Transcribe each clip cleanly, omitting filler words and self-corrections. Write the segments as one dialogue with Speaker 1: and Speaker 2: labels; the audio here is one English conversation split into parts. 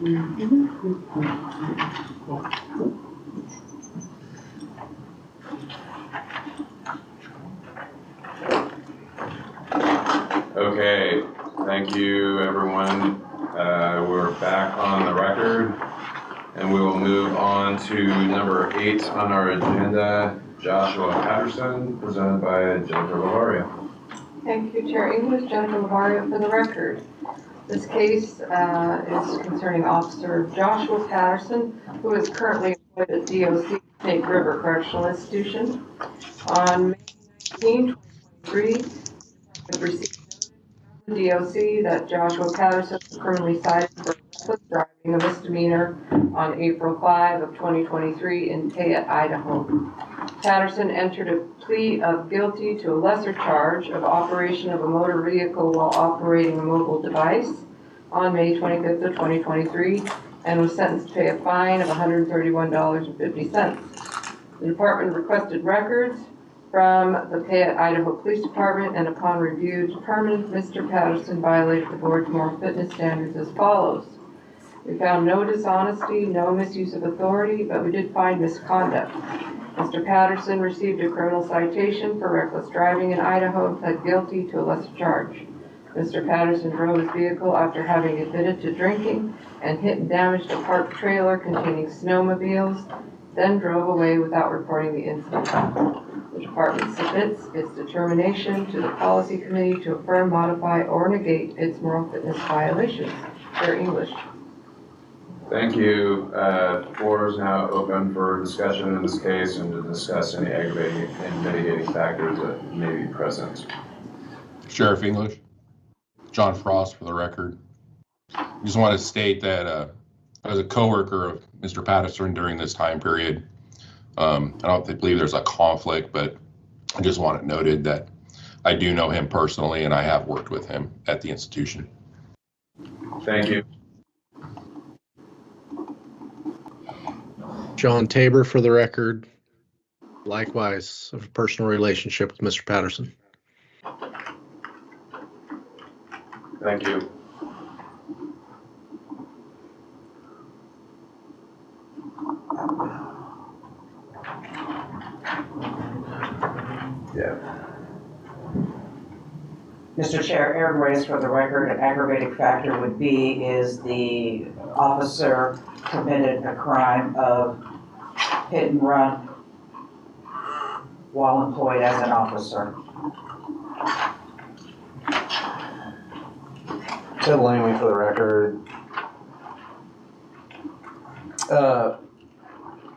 Speaker 1: Okay, thank you, everyone. We're back on the record, and we will move on to number 8 on our agenda, Joshua Patterson, presented by Jennifer Lavario.
Speaker 2: Thank you, Chair English. Jennifer Lavario for the record. This case is concerning Officer Joshua Patterson, who is currently employed at DOC Snake River Correctional Institution. On May 19, 2023, the department received notice from the DOC that Joshua Patterson was criminally cited for reckless driving, a misdemeanor, on April 5 of 2023 in Payette, Idaho. Patterson entered a plea of guilty to a lesser charge of operation of a motor vehicle while operating a mobile device on May 25th of 2023 and was sentenced to pay a fine of $131.50. The department requested records from the Payette, Idaho Police Department, and upon review determined Mr. Patterson violated the board's moral fitness standards as follows. We found no dishonesty, no misuse of authority, but we did find misconduct. Mr. Patterson received a criminal citation for reckless driving in Idaho and pled guilty to a lesser charge. Mr. Patterson drove his vehicle after having admitted to drinking and hit and damaged a parked trailer containing snowmobiles, then drove away without reporting the incident. The department submits its determination to the policy committee to affirm, modify, or negate its moral fitness violations. Chair English.
Speaker 1: Thank you. The floor is now open for discussion in this case and to discuss any aggravating and mitigating factors that may be present.
Speaker 3: Sheriff English, John Frost for the record. I just want to state that I was a coworker of Mr. Patterson during this time period. I don't believe there's a conflict, but I just want it noted that I do know him personally and I have worked with him at the institution.
Speaker 1: Thank you.
Speaker 4: John Tabor for the record. Likewise, a personal relationship with Mr. Patterson.
Speaker 1: Thank you. Yeah.
Speaker 5: Mr. Chair, Aaron Reyes for the record. An aggravating factor would be is the officer committed a crime of hit and run while employed as an officer.
Speaker 6: Ted Langley for the record.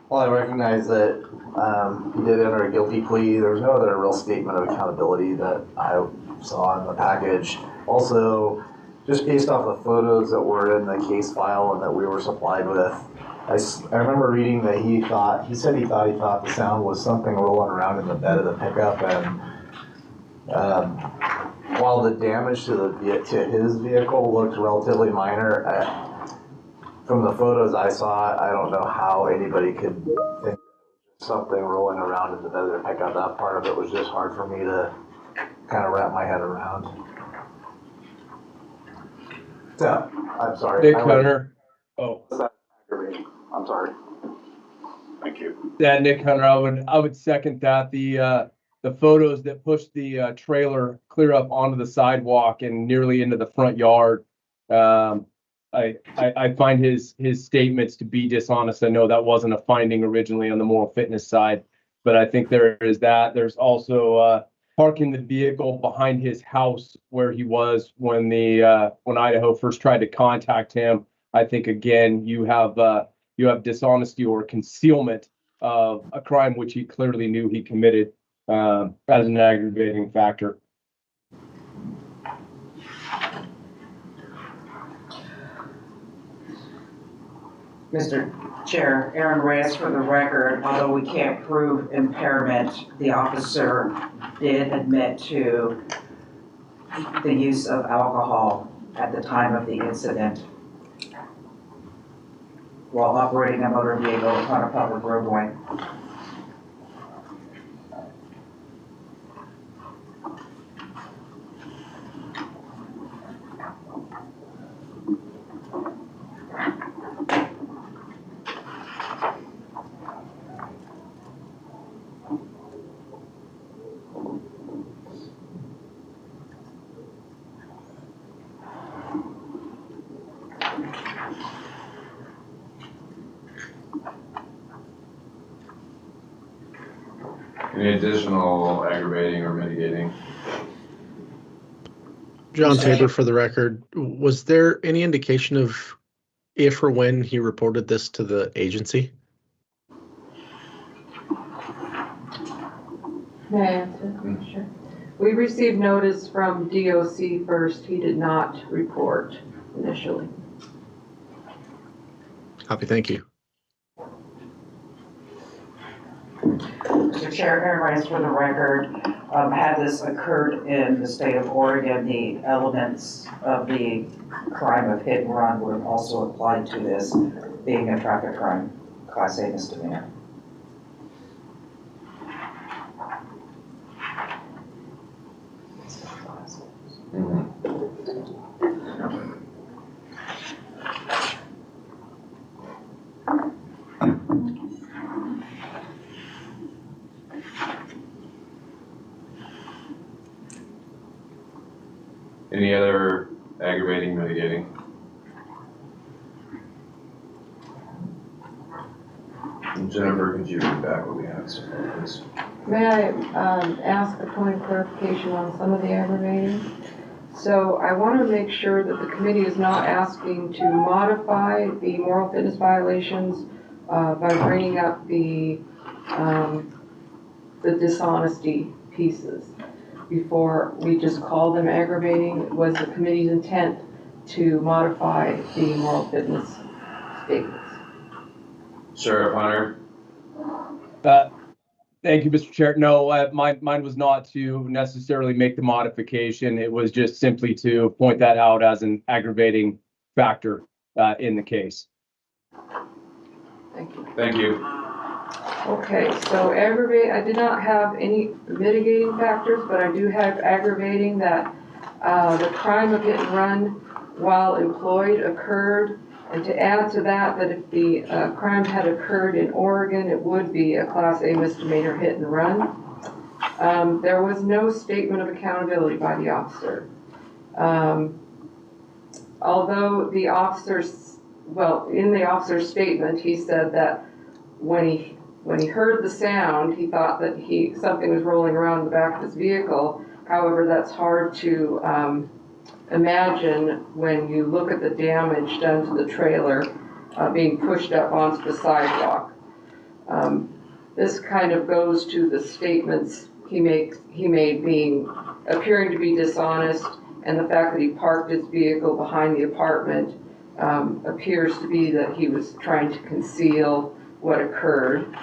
Speaker 6: While I recognize that he did enter a guilty plea, there was no other real statement of accountability that I saw in the package. Also, just based off the photos that were in the case file and that we were supplied with, I remember reading that he thought the sound was something rolling around in the bed of the pickup, and while the damage to his vehicle looked relatively minor, from the photos I saw, I don't know how anybody could think something rolling around in the bed of the pickup. That part of it was just hard for me to kind of wrap my head around. Yeah, I'm sorry.
Speaker 7: Nick Hunter. Oh,
Speaker 6: I'm sorry. Thank you.
Speaker 7: yeah, Nick Hunter. I would second that. The photos that pushed the trailer clear up onto the sidewalk and nearly into the front yard. I find his statements to be dishonest. I know that wasn't a finding originally on the moral fitness side, but I think there is that. There's also parking the vehicle behind his house where he was when Idaho first tried to contact him. I think again you have dishonesty or concealment of a crime which he clearly knew he committed as an aggravating factor.
Speaker 5: Mr. Chair, Aaron Reyes for the record. Although we can't prove impairment, the officer did admit to the use of alcohol at the time of the incident while operating a motor vehicle on a public roadway.
Speaker 1: Any additional aggravating or mitigating?
Speaker 4: John Tabor for the record. Was there any indication of if or when he reported this to the agency?
Speaker 2: May I answer? Sure. We received notice from DOC first. He did not report initially.
Speaker 4: Copy, thank you.
Speaker 5: Mr. Chair, Aaron Rice for the record. Had this occurred in the state of Oregon, the elements of the crime of hit and run would have also applied to this, being a traffic crime, Class A misdemeanor.
Speaker 1: Any other aggravating, mitigating? Jennifer, could you read back what we have so far, please?
Speaker 2: May I ask a point of clarification on some of the aggravating? So I want to make sure that the committee is not asking to modify the moral fitness violations by bringing up the dishonesty pieces before we just call them aggravating. Was the committee's intent to modify the moral fitness statements?
Speaker 1: Sheriff Hunter?
Speaker 7: Thank you, Mr. Chair. No, mine was not to necessarily make the modification. It was just simply to point that out as an aggravating factor in the case.
Speaker 2: Thank you.
Speaker 1: Thank you.
Speaker 2: Okay, so I did not have any mitigating factors, but I do have aggravating that the crime of hit and run while employed occurred. And to add to that, that if the crime had occurred in Oregon, it would be a Class A misdemeanor hit and run. There was no statement of accountability by the officer. Although the officer's, in the officer's statement, he said that when he heard the sound, he thought that something was rolling around in the back of his vehicle. However, that's hard to imagine when you look at the damage done to the trailer being pushed up onto the sidewalk. This kind of goes to the statements he made appearing to be dishonest, and the fact that he parked his vehicle behind the apartment appears to be that he was trying to conceal what occurred.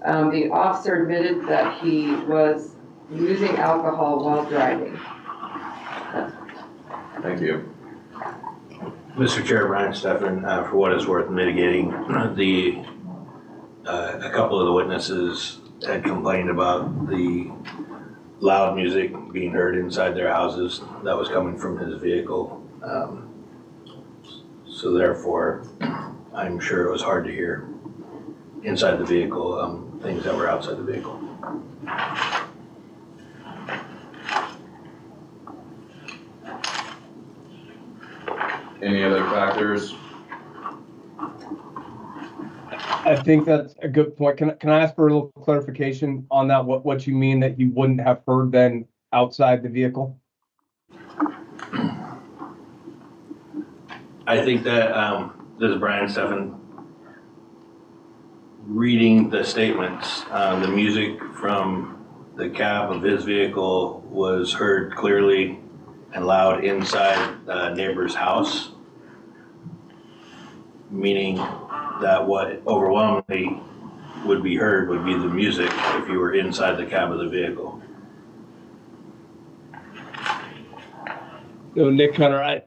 Speaker 2: The officer admitted that he was using alcohol while driving.
Speaker 1: Thank you.
Speaker 8: Mr. Chair, Brian Steffen, for what it's worth, mitigating a couple of the witnesses had complained about the loud music being heard inside their houses that was coming from his vehicle. So therefore, I'm sure it was hard to hear inside the vehicle, things that were outside the vehicle.
Speaker 1: Any other factors?
Speaker 7: I think that's a good point. Can I ask for a little clarification on that? What you mean that he wouldn't have heard then outside the vehicle?
Speaker 8: I think that this is Brian Steffen. Reading the statements, the music from the cab of his vehicle was heard clearly and loud inside the neighbor's house, meaning that what overwhelmingly would be heard would be the music if you were inside the cab of the vehicle.
Speaker 7: So Nick Hunter, I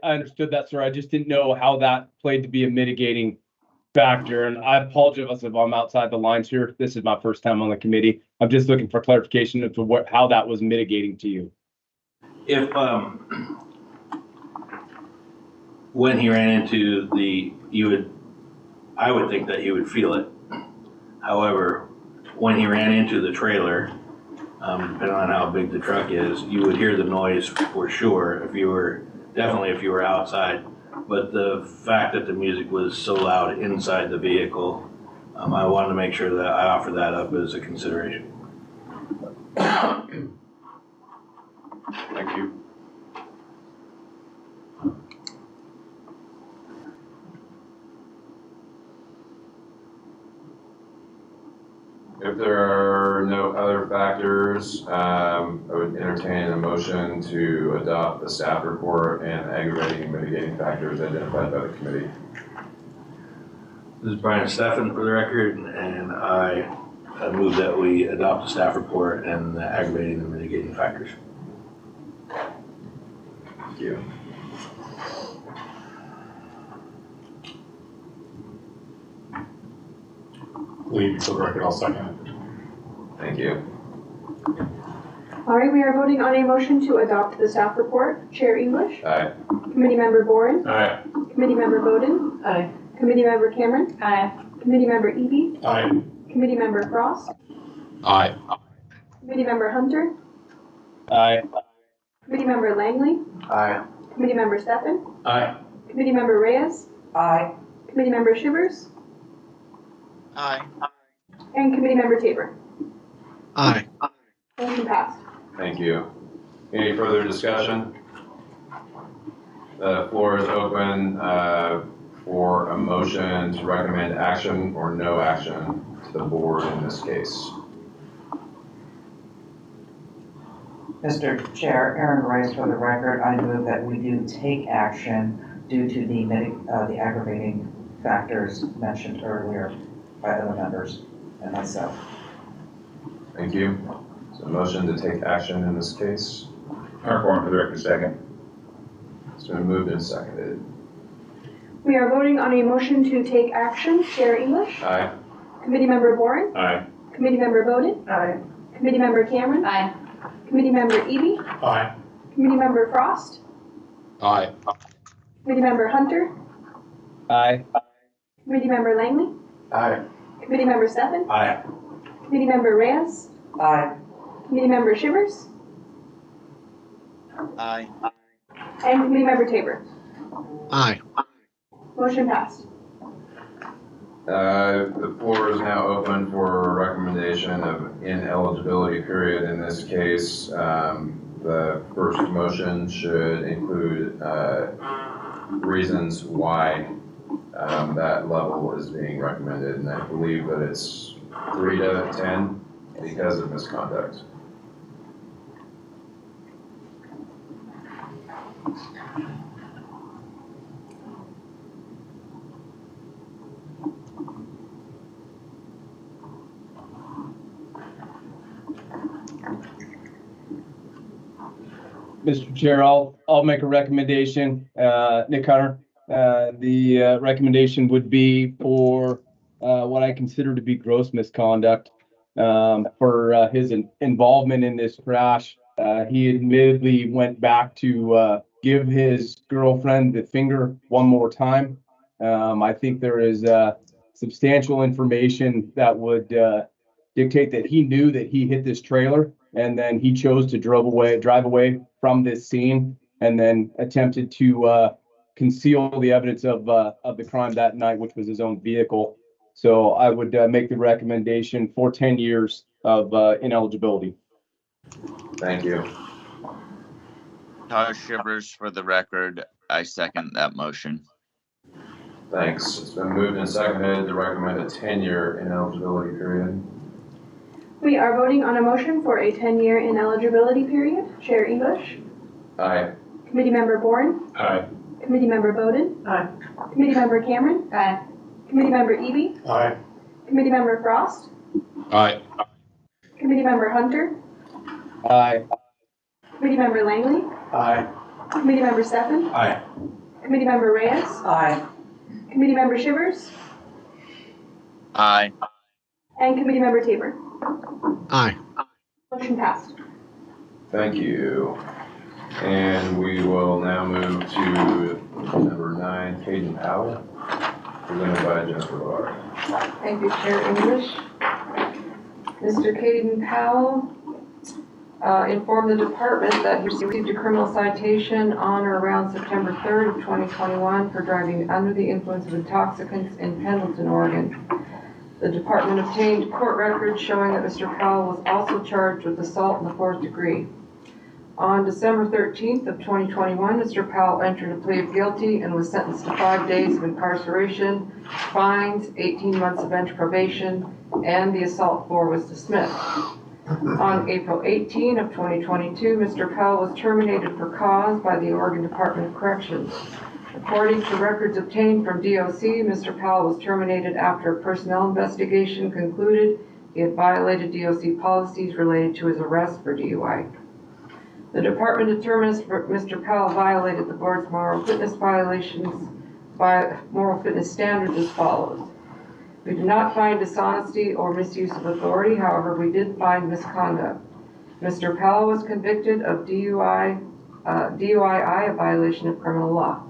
Speaker 7: understood that, sir. I just didn't know how that played to be a mitigating factor. And I apologize if I'm outside the lines here. This is my first time on the committee. I'm just looking for clarification as to how that was mitigating to you.
Speaker 8: If, when he ran into I would think that he would feel it. However, when he ran into the trailer, depending on how big the truck is, you would hear the noise for sure if you were outside. But the fact that the music was so loud inside the vehicle I wanted to make sure that I offer that up as a consideration.
Speaker 1: Thank you. If there are no other factors, I would entertain a motion to adopt the staff report and aggravating and mitigating factors identified by the committee.
Speaker 8: This is Brian Steffen for the record, and I move that we adopt the staff report and the aggravating and mitigating factors.
Speaker 1: Thank you.
Speaker 9: Leave for the record, I'll second it.
Speaker 1: Thank you.
Speaker 10: All right, we are voting on a motion to adopt the staff report. Chair English,
Speaker 1: Aye.
Speaker 10: Committee Member Boren,
Speaker 9: Aye.
Speaker 10: Committee Member Bowden,
Speaker 2: Aye.
Speaker 10: Committee Member Cameron,
Speaker 2: Aye.
Speaker 10: Committee Member Eby,
Speaker 9: Aye.
Speaker 10: Committee Member Frost,
Speaker 3: Aye.
Speaker 10: Committee Member Hunter,
Speaker 7: Aye.
Speaker 10: Committee Member Langley,
Speaker 6: Aye.
Speaker 10: Committee Member Steffen,
Speaker 9: Aye.
Speaker 10: Committee Member Reyes,
Speaker 5: Aye.
Speaker 10: Committee Member Shivers,
Speaker 6: Aye.
Speaker 10: and Committee Member Tabor.
Speaker 4: Aye.
Speaker 10: Motion passed.
Speaker 1: Thank you. Any further discussion? The floor is open for a motion to recommend action or no action to the board in this case.
Speaker 5: Mr. Chair, Aaron Rice for the record, I move that we do take action due to the aggravating factors mentioned earlier by other members and myself.
Speaker 1: Thank you. So motion to take action in this case.
Speaker 9: Mark Warren for the record, second.
Speaker 1: It's been moved and seconded.
Speaker 10: We are voting on a motion to take action. Chair English,
Speaker 1: Aye.
Speaker 10: Committee Member Boren,
Speaker 9: Aye.
Speaker 10: Committee Member Bowden,
Speaker 5: Aye.
Speaker 10: Committee Member Cameron,
Speaker 2: Aye.
Speaker 10: Committee Member Eby,
Speaker 9: Aye.
Speaker 10: Committee Member Frost,
Speaker 3: Aye.
Speaker 10: Committee Member Hunter,
Speaker 7: Aye.
Speaker 10: Committee Member Langley,
Speaker 6: Aye.
Speaker 10: Committee Member Steffen,
Speaker 8: Aye.
Speaker 10: Committee Member Reyes,
Speaker 5: Aye.
Speaker 10: Committee Member Shivers,
Speaker 6: Aye.
Speaker 10: and Committee Member Tabor.
Speaker 4: Aye.
Speaker 10: Motion passed.
Speaker 1: The floor is now open for recommendation of ineligibility period. In this case, the first motion should include reasons why that level is being recommended, and I believe that it's 3 to 10 because of misconduct.
Speaker 7: Mr. Chair, I'll make a recommendation. Nick Hunter, the recommendation would be for what I consider to be gross misconduct for his involvement in this crash. He admittedly went back to give his girlfriend the finger one more time. I think there is substantial information that would dictate that he knew that he hit this trailer, and then he chose to drive away from this scene, and then attempted to conceal the evidence of the crime that night, which was his own vehicle. So I would make the recommendation for 10 years of ineligibility.
Speaker 1: Thank you.
Speaker 11: Tyler Shivers for the record. I second that motion.
Speaker 1: Thanks. It's been moved and seconded to recommend a 10-year ineligibility period.
Speaker 10: We are voting on a motion for a 10-year ineligibility period. Chair English,
Speaker 1: Aye.
Speaker 10: Committee Member Boren,
Speaker 9: Aye.
Speaker 10: Committee Member Bowden,
Speaker 5: Aye.
Speaker 10: Committee Member Cameron,
Speaker 2: Aye.
Speaker 10: Committee Member Eby,
Speaker 9: Aye.
Speaker 10: Committee Member Frost,
Speaker 3: Aye.
Speaker 10: Committee Member Hunter,
Speaker 7: Aye.
Speaker 10: Committee Member Langley,
Speaker 6: Aye.
Speaker 10: Committee Member Steffen,
Speaker 8: Aye.
Speaker 10: Committee Member Reyes,
Speaker 5: Aye.
Speaker 10: Committee Member Shivers,
Speaker 11: Aye.
Speaker 10: and Committee Member Tabor.
Speaker 4: Aye.
Speaker 10: Motion passed.
Speaker 1: Thank you. And we will now move to number 9, Caden Powell, presented by Jennifer Laura.
Speaker 2: Thank you, Chair English. Mr. Caden Powell informed the department that he received a criminal citation on or around September 3rd of 2021 for driving under the influence of intoxicants in Pendleton, Oregon. The department obtained court records showing that Mr. Powell was also charged with assault in the 4th degree. On December 13th of 2021, Mr. Powell entered a plea of guilty and was sentenced to 5 days of incarceration, fines, 18 months of bench probation, and the assault 4 was dismissed. On April 18 of 2022, Mr. Powell was terminated for cause by the Oregon Department of Corrections. According to records obtained from DOC, Mr. Powell was terminated after a personnel investigation concluded he had violated DOC policies related to his arrest for DUI. The department determines Mr. Powell violated the board's moral fitness standards as follows. We did not find dishonesty or misuse of authority, however, we did find misconduct. Mr. Powell was convicted of DUI, a violation of criminal law.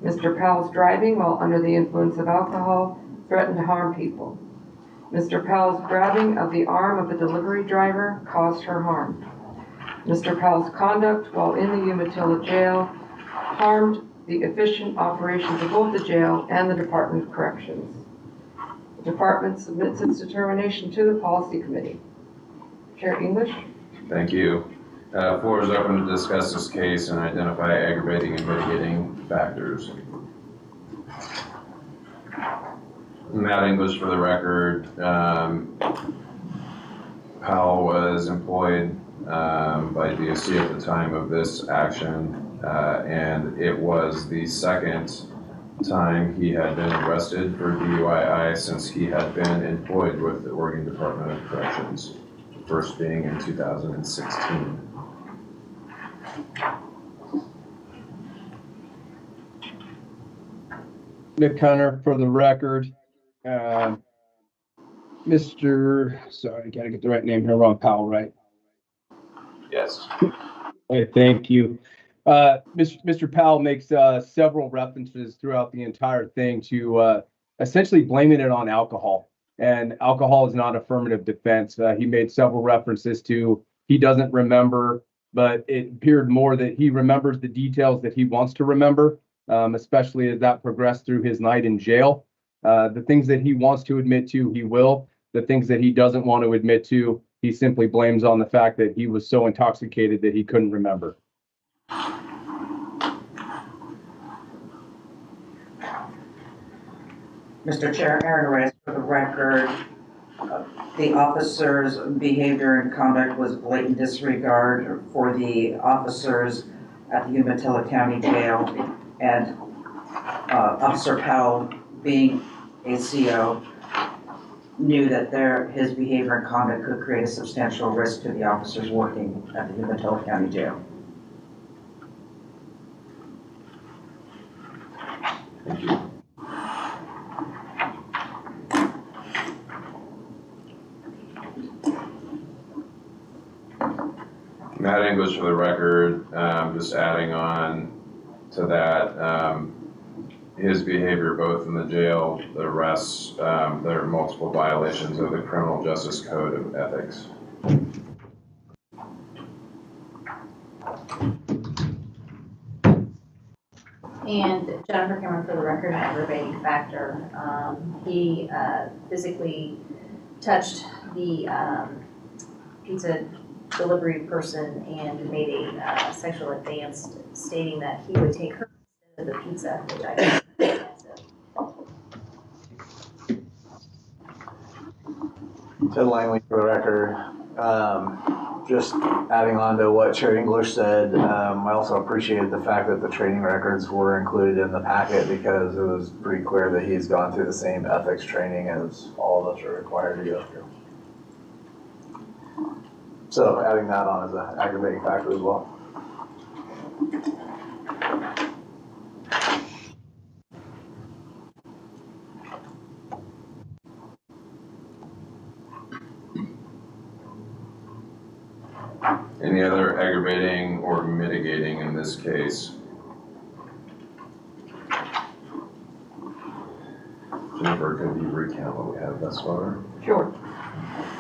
Speaker 2: Mr. Powell's driving while under the influence of alcohol threatened to harm people. Mr. Powell's grabbing of the arm of a delivery driver caused her harm. Mr. Powell's conduct while in the Umatilla jail harmed the efficient operations of both the jail and the Department of Corrections. The department submits its determination to the policy committee. Chair English?
Speaker 1: Thank you. Floor is open to discuss this case and identify aggravating and mitigating factors. Matt English for the record. Powell was employed by DOC at the time of this action, and it was the second time he had been arrested for DUI since he had been employed with the Oregon Department of Corrections, first being in 2016.
Speaker 7: Nick Hunter for the record. Sorry, I gotta get the right name here. Ron Powell, right?
Speaker 1: Yes.
Speaker 7: Okay, thank you. Mr. Powell makes several references throughout the entire thing to essentially blaming it on alcohol. And alcohol is not affirmative defense. He made several references to he doesn't remember, but it appeared more that he remembers the details that he wants to remember, especially as that progressed through his night in jail. The things that he wants to admit to, he will. The things that he doesn't want to admit to, he simply blames on the fact that he was so intoxicated that he couldn't remember.
Speaker 5: Mr. Chair, Aaron Reyes for the record. The officer's behavior and conduct was blatant disregard for the officers at the Umatilla County Jail, and Officer Powell, being a CO, knew that his behavior and conduct could create a substantial risk to the officers working at the Umatilla County Jail.
Speaker 1: Thank you. Matt English for the record, just adding on to that, his behavior both in the jail, the arrests, there are multiple violations of the Criminal Justice Code of Ethics.
Speaker 12: And Jennifer Cameron for the record, an aggravating factor. He physically touched the pizza delivery person and made a sexual advance, stating that he would take her instead of the pizza, which I think is offensive.
Speaker 6: Ted Langley for the record. Just adding on to what Chair English said, I also appreciated the fact that the training records were included in the packet because it was pretty clear that he's gone through the same ethics training as all of us are required to go through. So adding that on as an aggravating factor as well.
Speaker 1: Any other aggravating or mitigating in this case? Jennifer, could you recount what we have thus far?
Speaker 2: Sure.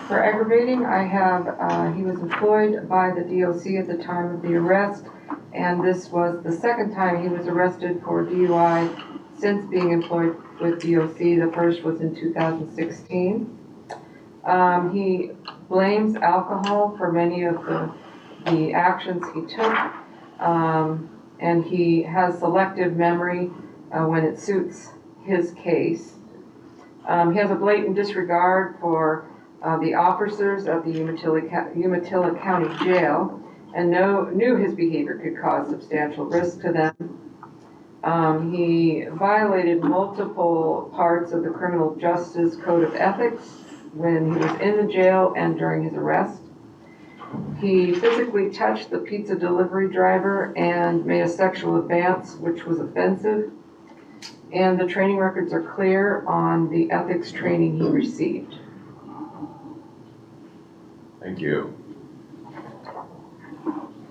Speaker 2: For aggravating, I have, he was employed by the DOC at the time of the arrest, and this was the second time he was arrested for DUI since being employed with DOC. The first was in 2016. He blames alcohol for many of the actions he took, and he has selective memory when it suits his case. He has a blatant disregard for the officers of the Umatilla County Jail and knew his behavior could cause substantial risk to them. He violated multiple parts of the Criminal Justice Code of Ethics when he was in the jail and during his arrest. He physically touched the pizza delivery driver and made a sexual advance, which was offensive. And the training records are clear on the ethics training he received.
Speaker 1: Thank you.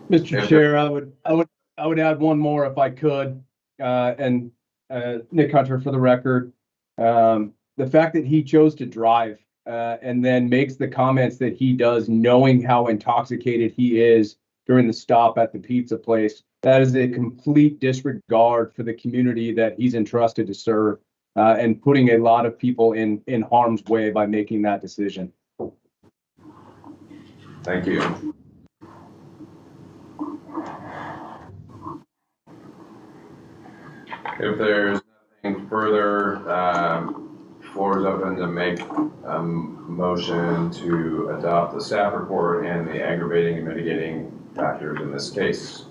Speaker 7: Mr. Chair, I would add one more if I could, and Nick Hunter for the record. The fact that he chose to drive and then makes the comments that he does knowing how intoxicated he is during the stop at the pizza place, that is a complete disregard for the community that he's entrusted to serve, and putting a lot of people in harm's way by making that decision.
Speaker 1: Thank you. If there's nothing further, floor is open to make a motion to adopt the staff report and the aggravating and mitigating factors in this case.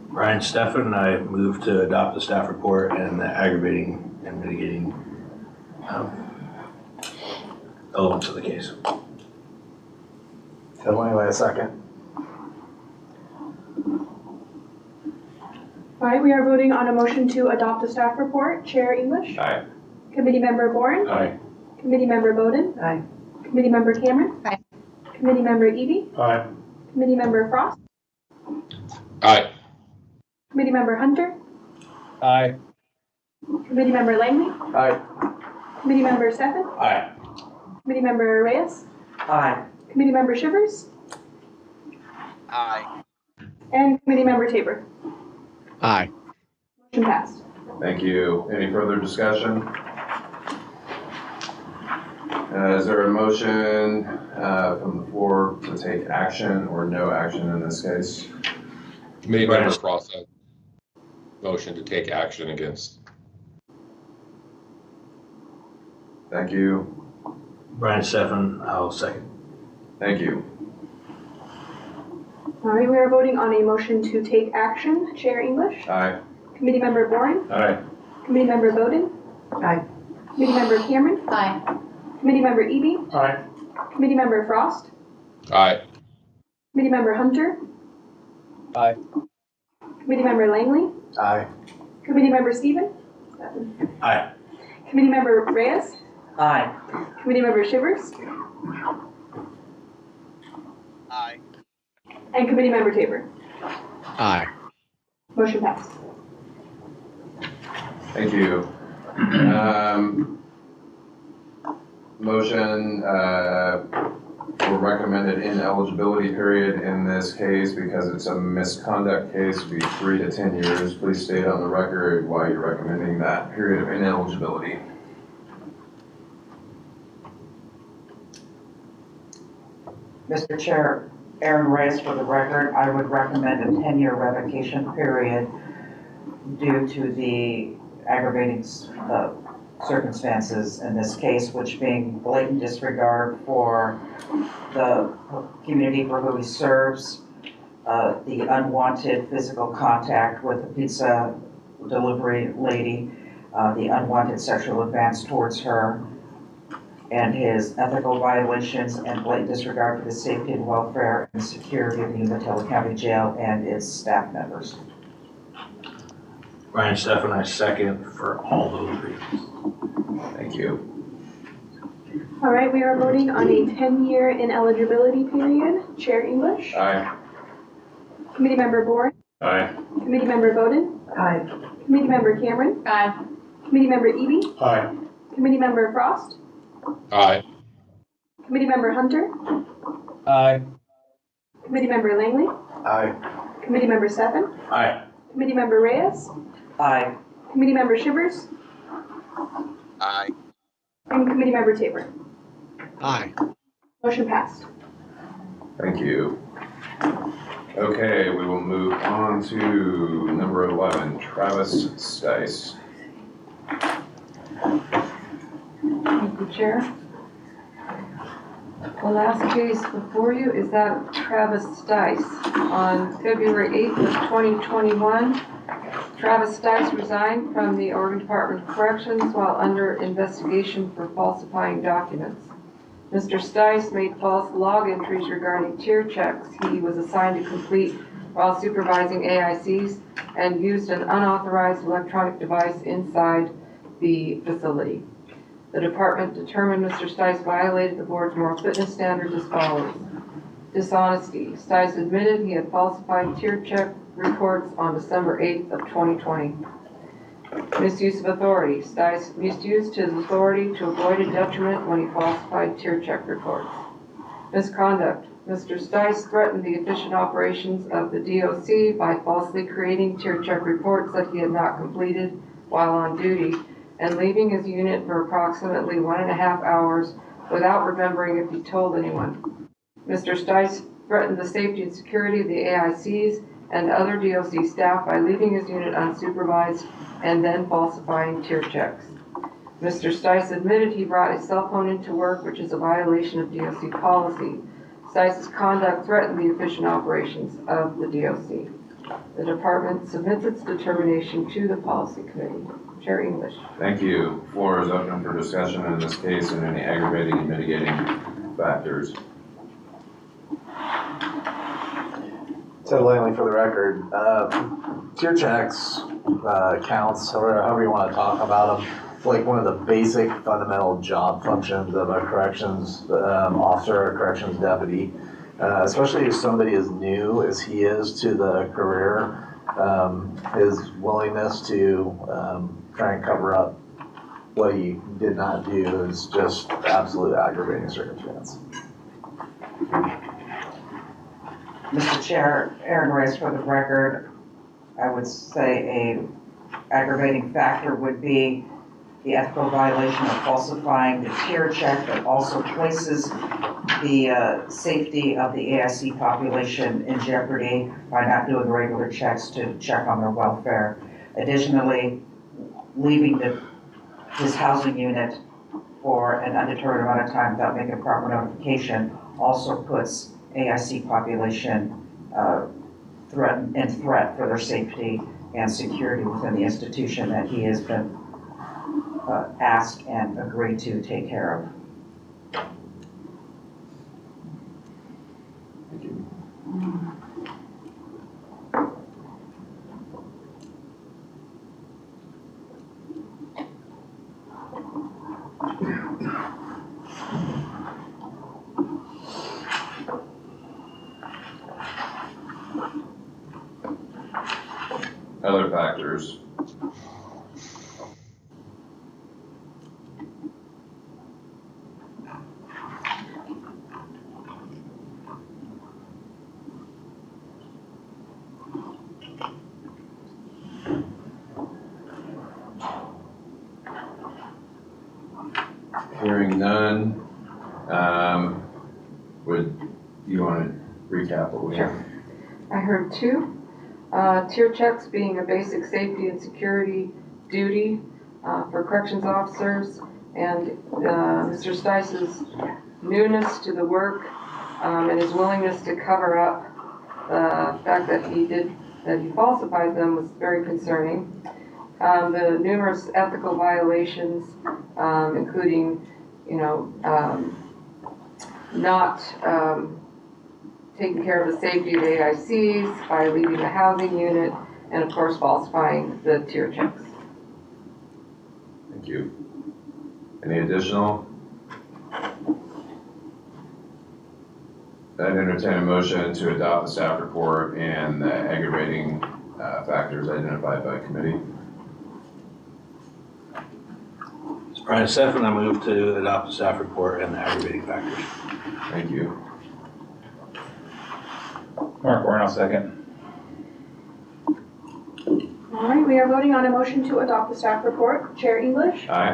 Speaker 8: Brian Steffen, I move to adopt the staff report and the aggravating and mitigating elements of the case.
Speaker 6: Finley, a second.
Speaker 10: All right, we are voting on a motion to adopt the staff report. Chair English.
Speaker 1: Aye.
Speaker 10: Committee Member Bourne.
Speaker 9: Aye.
Speaker 10: Committee Member Bowden.
Speaker 2: Aye.
Speaker 10: Committee Member Cameron.
Speaker 12: Aye.
Speaker 10: Committee Member Eby.
Speaker 9: Aye.
Speaker 10: Committee Member Frost.
Speaker 3: Aye.
Speaker 10: Committee Member Hunter.
Speaker 7: Aye.
Speaker 10: Committee Member Langley.
Speaker 6: Aye.
Speaker 10: Committee Member Steffen.
Speaker 9: Aye.
Speaker 10: Committee Member Reyes.
Speaker 5: Aye.
Speaker 10: Committee Member Shivers.
Speaker 11: Aye.
Speaker 10: And Committee Member Tabor.
Speaker 4: Aye.
Speaker 10: Motion passed.
Speaker 1: Thank you. Any further discussion? Is there a motion from the floor to take action or no action in this case?
Speaker 3: Committee member Frost, motion to take action against.
Speaker 1: Thank you.
Speaker 8: Brian Steffen, I'll second.
Speaker 1: Thank you.
Speaker 10: All right, we are voting on a motion to take action. Chair English.
Speaker 1: Aye.
Speaker 10: Committee Member Bourne.
Speaker 9: Aye.
Speaker 10: Committee Member Bowden.
Speaker 5: Aye.
Speaker 10: Committee Member Cameron.
Speaker 12: Aye.
Speaker 10: Committee Member Eby.
Speaker 9: Aye.
Speaker 10: Committee Member Frost.
Speaker 3: Aye.
Speaker 10: Committee Member Hunter.
Speaker 7: Aye.
Speaker 10: Committee Member Langley.
Speaker 6: Aye.
Speaker 10: Committee Member Steffen.
Speaker 8: Aye.
Speaker 10: Committee Member Reyes.
Speaker 5: Aye.
Speaker 10: Committee Member Shivers.
Speaker 11: Aye.
Speaker 10: And Committee Member Tabor.
Speaker 4: Aye.
Speaker 10: Motion passed.
Speaker 1: Thank you. Motion for recommended ineligibility period in this case, because it's a misconduct case, be 3 to 10 years. Please state on the record why you're recommending that period of ineligibility.
Speaker 5: Mr. Chair, Aaron Reyes for the record, I would recommend a 10-year revocation period due to the aggravating circumstances in this case, which being blatant disregard for the community for who he serves, the unwanted physical contact with the pizza delivery lady, the unwanted sexual advance towards her, and his ethical violations and blatant disregard for the safety and welfare and security of the Umatilla County Jail and its staff members.
Speaker 8: Brian Steffen, I second for all those reasons.
Speaker 1: Thank you.
Speaker 10: All right, we are voting on a 10-year ineligibility period. Chair English.
Speaker 1: Aye.
Speaker 10: Committee Member Bourne.
Speaker 9: Aye.
Speaker 10: Committee Member Bowden.
Speaker 5: Aye.
Speaker 10: Committee Member Cameron.
Speaker 12: Aye.
Speaker 10: Committee Member Eby.
Speaker 9: Aye.
Speaker 10: Committee Member Frost.
Speaker 3: Aye.
Speaker 10: Committee Member Hunter.
Speaker 7: Aye.
Speaker 10: Committee Member Langley.
Speaker 6: Aye.
Speaker 10: Committee Member Seven,
Speaker 8: Aye.
Speaker 10: Committee Member Reyes,
Speaker 5: Aye.
Speaker 10: Committee Member Shivers,
Speaker 11: Aye.
Speaker 10: and Committee Member Tabor.
Speaker 4: Aye.
Speaker 10: Motion passed.
Speaker 1: Thank you. Okay, we will move on to number 11, Travis Stice.
Speaker 2: Thank you, Chair. The last case before you is that Travis Stice. On February 8th of 2021, Travis Stice resigned from the Oregon Department of Corrections while under investigation for falsifying documents. Mr. Stice made false log entries regarding tier checks he was assigned to complete while supervising AICs and used an unauthorized electronic device inside the facility. The department determined Mr. Stice violated the board's moral fitness standards as follows. Dishonesty. Stice admitted he had falsified tier check reports on December 8th of 2020. Misuse of authority. Stice misused his authority to avoid a detriment when he falsified tier check reports. Misconduct. Mr. Stice threatened the efficient operations of the DOC by falsely creating tier check reports that he had not completed while on duty and leaving his unit for approximately 1.5 hours without remembering if he told anyone. Mr. Stice threatened the safety and security of the AICs and other DOC staff by leaving his unit unsupervised and then falsifying tier checks. Mr. Stice admitted he brought his cell phone into work, which is a violation of DOC policy. Stice's conduct threatened the efficient operations of the DOC. The department submits its determination to the policy committee. Chair English.
Speaker 1: Thank you. Floor is open for discussion in this case and any aggravating and mitigating factors.
Speaker 6: Ted Langley for the record. Tier checks, counts, however you want to talk about them, it's like one of the basic fundamental job functions of a corrections officer or corrections deputy, especially if somebody as new as he is to the career. His willingness to try and cover up what he did not do is just absolute aggravating circumstance.
Speaker 5: Mr. Chair, Aaron Reyes for the record. I would say a aggravating factor would be the ethical violation of falsifying the tier check that also places the safety of the AIC population in jeopardy by not doing regular checks to check on their welfare. Additionally, leaving his housing unit for an undetermined amount of time without making a proper notification also puts AIC population in threat for their safety and security within the institution that he has been asked and agreed to take care of.
Speaker 1: Thank you. Other factors. Hearing none, would you want to recap what we have?
Speaker 2: I heard two. Tier checks being a basic safety and security duty for corrections officers, and Mr. Stice's newness to the work and his willingness to cover up the fact that he falsified them was very concerning. The numerous ethical violations, including, not taking care of the safety of the AICs by leaving the housing unit, and of course falsifying the tier checks.
Speaker 1: Thank you. Any additional? I'd entertain a motion to adopt the staff report and the aggravating factors identified by committee.
Speaker 8: Mr. Brian Stefan, I move to adopt the staff report and the aggravating factors.
Speaker 1: Thank you.
Speaker 9: Mark Warren, I'll second.
Speaker 10: All right, we are voting on a motion to adopt the staff report. Chair English,
Speaker 1: Aye.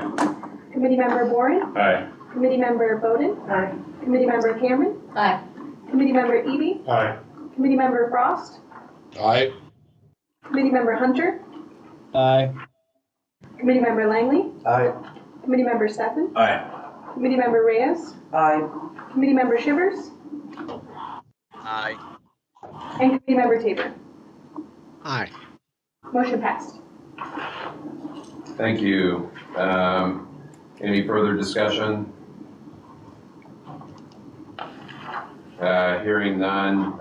Speaker 10: Committee Member Boren,
Speaker 9: Aye.
Speaker 10: Committee Member Bowden,
Speaker 5: Aye.
Speaker 10: Committee Member Cameron,
Speaker 12: Aye.
Speaker 10: Committee Member Eby,
Speaker 9: Aye.
Speaker 10: Committee Member Frost,
Speaker 3: Aye.
Speaker 10: Committee Member Hunter,
Speaker 7: Aye.
Speaker 10: Committee Member Langley,
Speaker 6: Aye.
Speaker 10: Committee Member Stefan,
Speaker 8: Aye.
Speaker 10: Committee Member Reyes,
Speaker 5: Aye.
Speaker 10: Committee Member Shivers,
Speaker 11: Aye.
Speaker 10: and Committee Member Tabor.
Speaker 4: Aye.
Speaker 10: Motion passed.
Speaker 1: Thank you. Any further discussion? Hearing none,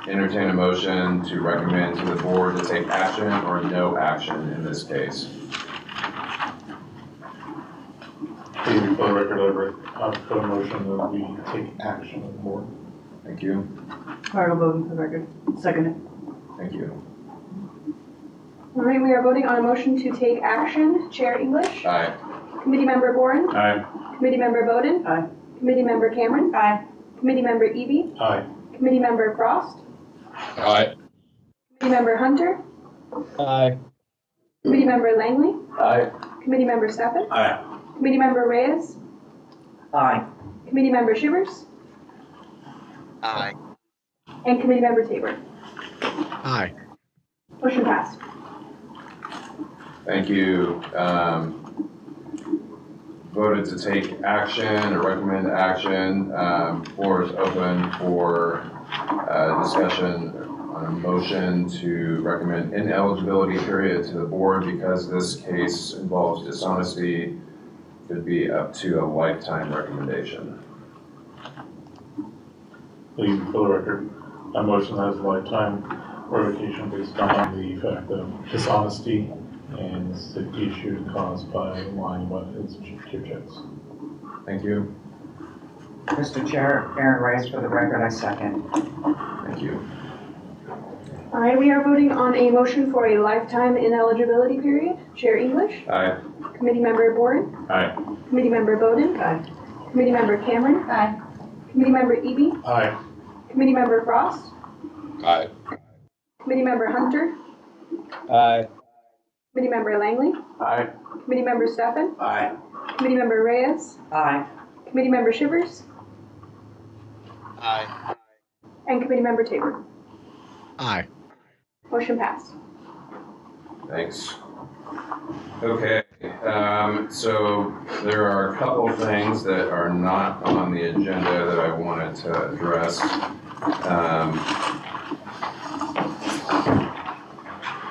Speaker 1: entertain a motion to recommend to the board to take action or no action in this case.
Speaker 9: Please, for the record, I've put a motion that we take action on the board.
Speaker 1: Thank you.
Speaker 5: Margot Bowden for the record. Second it.
Speaker 1: Thank you.
Speaker 10: All right, we are voting on a motion to take action. Chair English,
Speaker 1: Aye.
Speaker 10: Committee Member Boren,
Speaker 9: Aye.
Speaker 10: Committee Member Bowden,
Speaker 5: Aye.
Speaker 10: Committee Member Cameron,
Speaker 5: Aye.
Speaker 10: Committee Member Eby,
Speaker 9: Aye.
Speaker 10: Committee Member Frost,
Speaker 3: Aye.
Speaker 10: Committee Member Hunter,
Speaker 7: Aye.
Speaker 10: Committee Member Langley,
Speaker 6: Aye.
Speaker 10: Committee Member Stefan,
Speaker 8: Aye.
Speaker 10: Committee Member Reyes,
Speaker 5: Aye.
Speaker 10: Committee Member Shivers,
Speaker 11: Aye.
Speaker 10: and Committee Member Tabor.
Speaker 4: Aye.
Speaker 10: Motion passed.
Speaker 1: Thank you. Voted to take action or recommend action. Floor is open for discussion on a motion to recommend ineligibility period to the board because this case involves dishonesty. Could be up to a lifetime recommendation.
Speaker 9: Please, for the record, my motion has a lifetime revocation based on the fact of dishonesty and the issue caused by lying about his chip checks.
Speaker 1: Thank you.
Speaker 5: Mr. Chair, Aaron Reyes for the record. I second.
Speaker 1: Thank you.
Speaker 10: All right, we are voting on a motion for a lifetime ineligibility period. Chair English,
Speaker 1: Aye.
Speaker 10: Committee Member Boren,
Speaker 9: Aye.
Speaker 10: Committee Member Bowden,
Speaker 5: Aye.
Speaker 10: Committee Member Cameron,
Speaker 12: Aye.
Speaker 10: Committee Member Eby,
Speaker 9: Aye.
Speaker 10: Committee Member Frost,
Speaker 3: Aye.
Speaker 10: Committee Member Hunter,
Speaker 7: Aye.
Speaker 10: Committee Member Langley,
Speaker 6: Aye.
Speaker 10: Committee Member Stefan,
Speaker 8: Aye.
Speaker 10: Committee Member Reyes,
Speaker 5: Aye.
Speaker 10: Committee Member Shivers,
Speaker 11: Aye.
Speaker 10: and Committee Member Tabor.
Speaker 4: Aye.
Speaker 10: Motion passed.
Speaker 1: Thanks. Okay, so there are a couple of things that are not on the agenda that I wanted to address.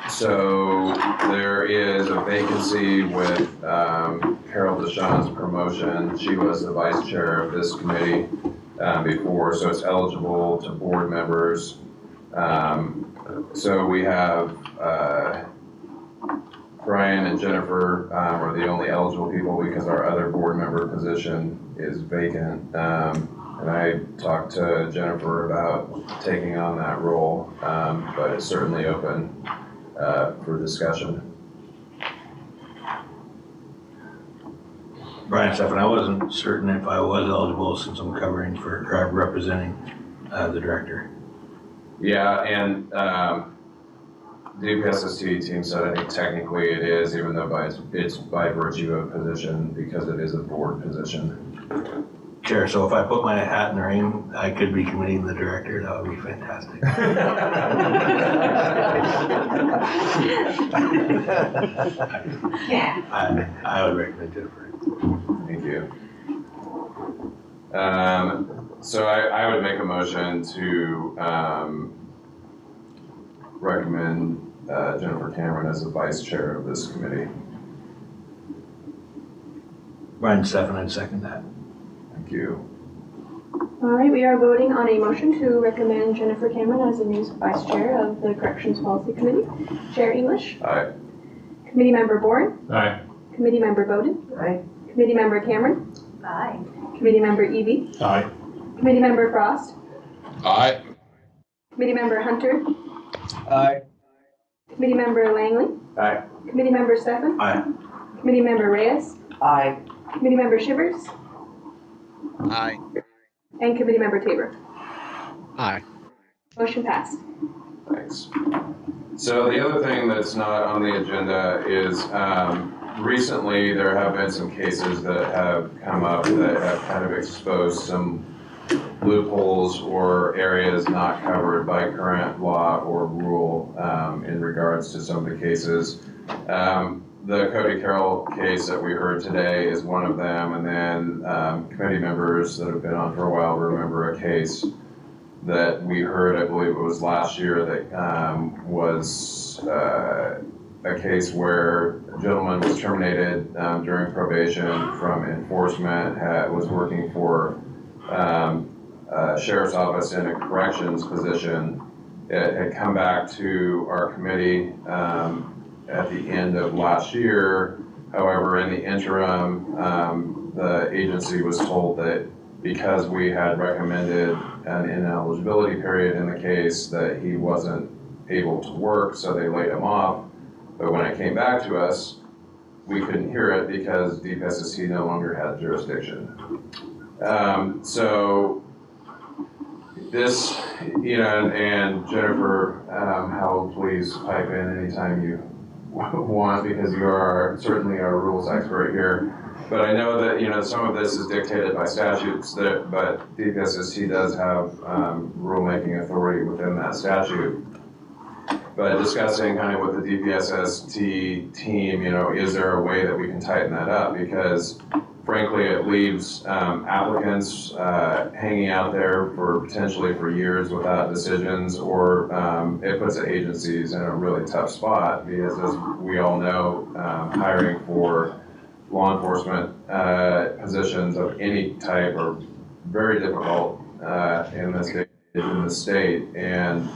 Speaker 1: So there is a vacancy with Carol Deshawn's promotion. She was the vice chair of this committee before, so it's eligible to board members. So we have Brian and Jennifer are the only eligible people because our other board member position is vacant. And I talked to Jennifer about taking on that role, but it's certainly open for discussion.
Speaker 8: Brian Stefan, I wasn't certain if I was eligible since I'm covering for, or representing the director.
Speaker 1: Yeah, and the PSST team said I think technically it is, even though it's by virtue of position because it is a board position.
Speaker 8: Chair, so if I put my hat in the ring, I could be committing the director. That would be fantastic.
Speaker 5: Yeah.
Speaker 8: I would recommend Jennifer.
Speaker 1: Thank you. So I would make a motion to recommend Jennifer Cameron as the vice chair of this committee.
Speaker 8: Brian Stefan, I'd second that.
Speaker 1: Thank you.
Speaker 10: All right, we are voting on a motion to recommend Jennifer Cameron as the new vice chair of the Corrections Policy Committee. Chair English,
Speaker 1: Aye.
Speaker 10: Committee Member Boren,
Speaker 9: Aye.
Speaker 10: Committee Member Bowden,
Speaker 5: Aye.
Speaker 10: Committee Member Cameron,
Speaker 12: Aye.
Speaker 10: Committee Member Eby,
Speaker 9: Aye.
Speaker 10: Committee Member Frost,
Speaker 3: Aye.
Speaker 10: Committee Member Hunter,
Speaker 7: Aye.
Speaker 10: Committee Member Langley,
Speaker 1: Aye.
Speaker 10: Committee Member Stefan,
Speaker 8: Aye.
Speaker 10: Committee Member Reyes,
Speaker 5: Aye.
Speaker 10: Committee Member Shivers,
Speaker 11: Aye.
Speaker 10: and Committee Member Tabor.
Speaker 4: Aye.
Speaker 10: Motion passed.
Speaker 1: Thanks. So the other thing that's not on the agenda is recently there have been some cases that have come up that have kind of exposed some loopholes or areas not covered by current law or rule in regards to some of the cases. The Cody Carroll case that we heard today is one of them, and then committee members that have been on for a while remember a case that we heard, I believe it was last year, that was a case where a gentleman was terminated during probation from enforcement, was working for sheriff's office in a corrections position. It had come back to our committee at the end of last year. However, in the interim, the agency was told that because we had recommended an ineligibility period in the case, that he wasn't able to work, so they laid him off. But when it came back to us, we couldn't hear it because DPSSC no longer had jurisdiction. So this, and Jennifer Howell, please pipe in anytime you want, because you are certainly our rules expert here. But I know that, some of this is dictated by statutes, but DPSSC does have rulemaking authority within that statute. But discussing kind of with the DPSST team, is there a way that we can tighten that up? Because frankly, it leaves applicants hanging out there potentially for years without decisions, or it puts the agencies in a really tough spot, because as we all know, hiring for law enforcement positions of any type are very difficult in the state. And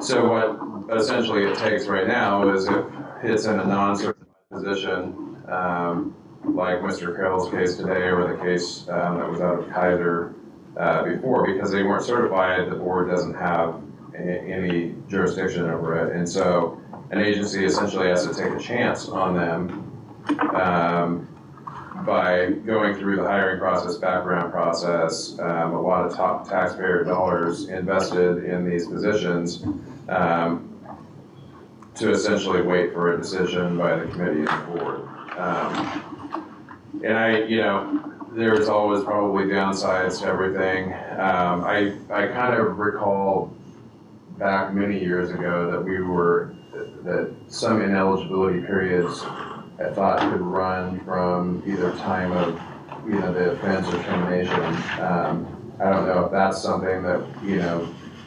Speaker 1: so what essentially it takes right now is, if it's in a non-certified position, like Mr. Carroll's case today, or the case that was out of Kaiser before, because they weren't certified, the board doesn't have any jurisdiction over it. And so an agency essentially has to take a chance on them by going through the hiring process, background process, a lot of taxpayer dollars invested in these positions, to essentially wait for a decision by the committee and the board. And there's always probably downsides to everything. I kind of recall back many years ago that some ineligibility periods I thought could run from either time of, the offense or termination. I don't know if that's something that,